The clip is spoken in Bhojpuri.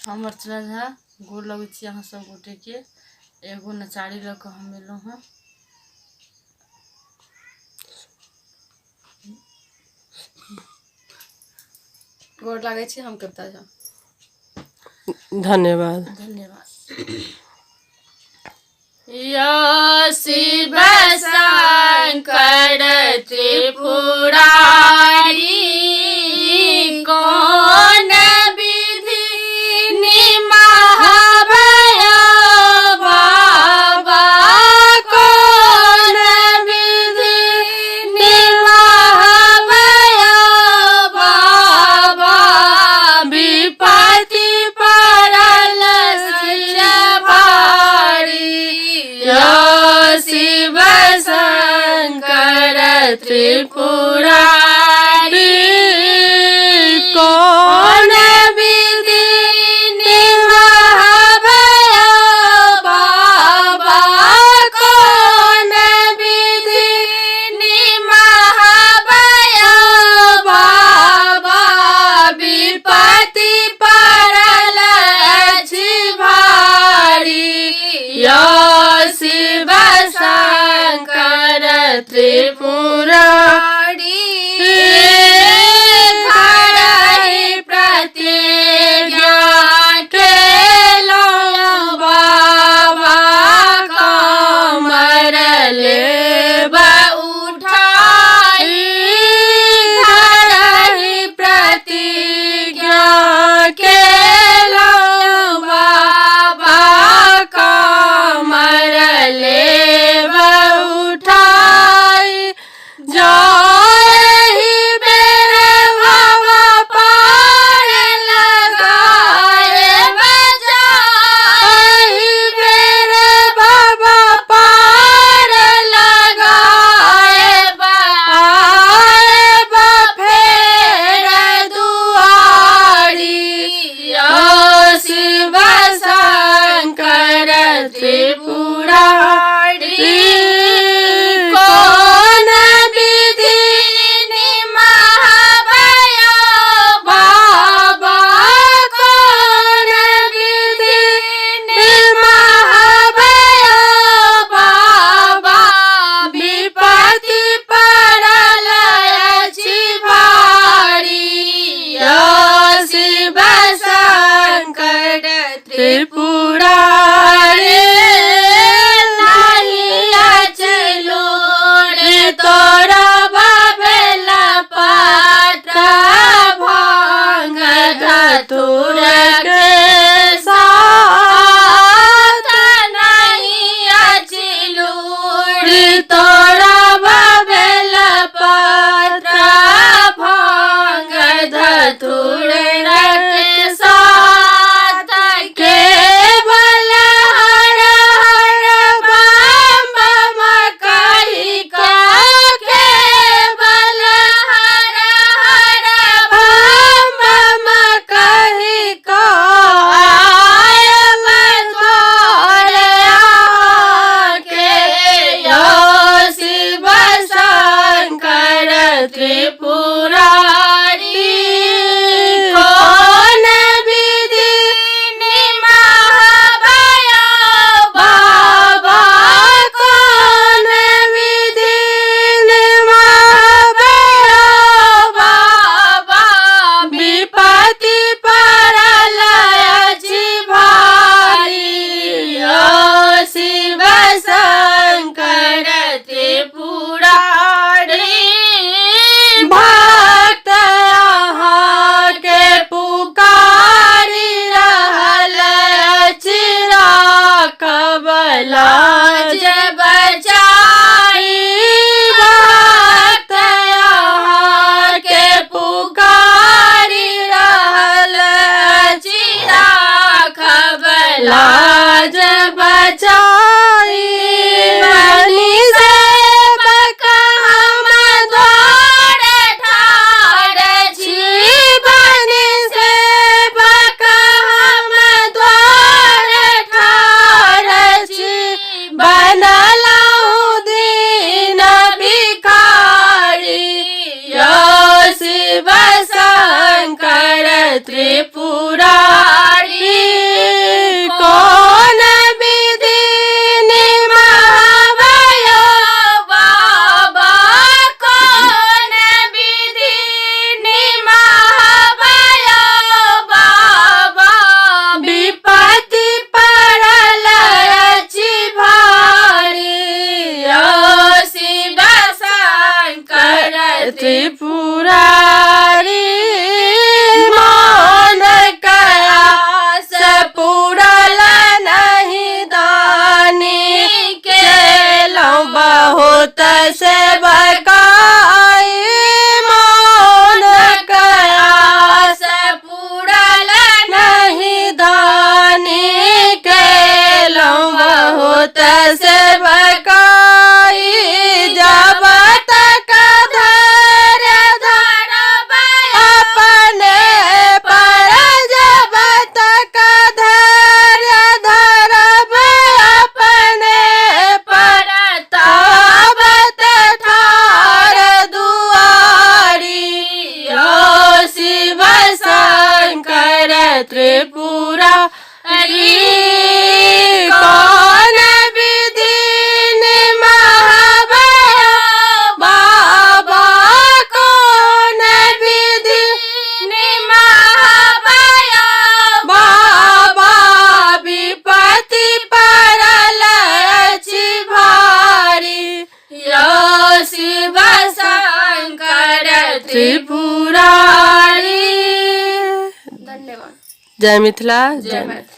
हम अर्चना झा गोर लगे छी अहाँ सब गोटे के। एगो नचारी लऽ कऽ हम एलहुँ हँ। गोर लागे छी हम कविता झा। धन्यवाद। या शिव शंकर त्रिपुरारी कौन विधि निमहावय बाबा कौन विधि निमहावय बाबा विपत्ति पड़ल या शिव शंकर त्रिपुरारी कौन विधि निमहावय बाबा कौन विधि निमहावय बाबा विपत्ति पड़ल अछि भारी या शिव शंकर त्रिपुरारी खरहि प्रतिज्ञा केलहुँ बाबा कमर लेब उठाई खरहि प्रतिज्ञा केलहुँ बाबा कमर लेब उठाई जाहि बेर भव पार लगाएब जाहि बेर भव पार लगाएब आएब फेर दुआरी या शिव शंकर त्रिपुरारी कौन विधि निमहावय बाबा कौन विधि निमहावय बाबा विपत्ति पड़ल अछि भारी या शिव शंकर त्रिपुरारी तोरा बाबेल पात्र भांग धतूर के साथ नहीं अछि लूर तोरा बाबेल पात्र भांग धतूर के साथ केवल हर हर बम बम कहि केवल हर हर बम बम कहि आयब द्वारे आके या शिव शंकर त्रिपुरारी कौन विधि निमहावय बाबा कौन विधि निमहावय बाबा विपत्ति पड़ल अछि भारी या शिव शंकर त्रिपुरारी भक्त अहाँ के पुकारी रहल अछि राखब लाज बचाई भक्त अहाँ के पुकारी रहल अछि राखब लाज बचाई बनी सेवक हम द्वार ठाढ़ छी बनी सेवक हम द्वार ठाढ़ छी बनलहुँ दीन भिखारी या शिव शंकर त्रिपुरारी त्रिपुरारी कौन विधि महाभय बाबा कौन विधि महाभय बाबा विपत्ति परल अछि भारी यो शिव शंकर त्रिपुरारी। धन्यवाद। जय मिथिला। जय मैथिली।